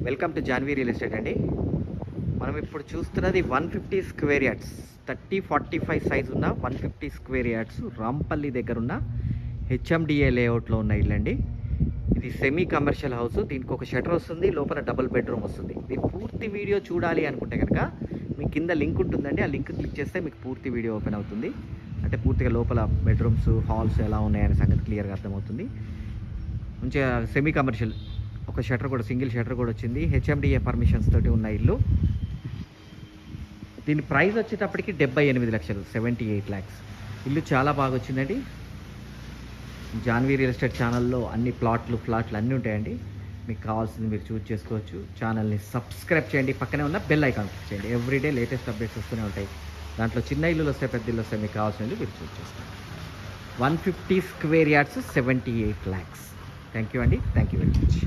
Welcome to Janhvi real estate అండి. మనం ఇప్పుడు చూస్తున్నది 150 స్క్వేర్ యార్డ్స్ 30-45 సైజ్ ఉన్న 150 స్క్వేర్ యార్డ్స్ రాంపల్లి దగ్గర ఉన్న హెచ్ఎండిఏ లేఅవుట్లో ఉన్న ఇల్లు అండి. ఇది సెమీ కమర్షియల్ హౌస్. దీనికి ఒక షటర్ వస్తుంది, లోపల డబుల్ బెడ్రూమ్ వస్తుంది. దీని పూర్తి వీడియో చూడాలి అనుకుంటే కనుక మీ కింద లింక్ ఉంటుందండి. ఆ లింక్ క్లిక్ చేస్తే మీకు పూర్తి వీడియో ఓపెన్ అవుతుంది. అంటే పూర్తిగా లోపల బెడ్రూమ్స్, హాల్స్ ఎలా ఉన్నాయనే సంగతి క్లియర్గా అర్థమవుతుంది. మంచిగా సెమీ కమర్షియల్, ఒక షటర్ కూడా, సింగిల్ షటర్ కూడా వచ్చింది. హెచ్ఎండిఏ పర్మిషన్స్ తోటి ఉన్న ఇల్లు. దీని ప్రైస్ వచ్చేటప్పటికి 78 లక్షలు, 78 lakhs. ఇల్లు చాలా బాగా వచ్చిందండి. జాన్వీ రియల్ ఎస్టేట్ ఛానల్లో అన్ని ఫ్లాట్లు అన్నీ ఉంటాయండి. మీకు కావాల్సింది మీరు చూస్ చేసుకోవచ్చు. ఛానల్ని సబ్స్క్రైబ్ చేయండి, పక్కనే ఉన్న బెల్ ఐకాన్ క్లిక్ చేయండి. ఎవ్రీడే లేటెస్ట్ అప్డేట్స్ వస్తూనే ఉంటాయి. దాంట్లో చిన్న ఇల్లులు వస్తాయి, పెద్ద ఇల్లు వస్తాయి. మీకు కావాల్సినవి మీరు చూస్ చేసుకోండి. 150 square yards 78 lakhs. Thank you అండి. Thank you very much.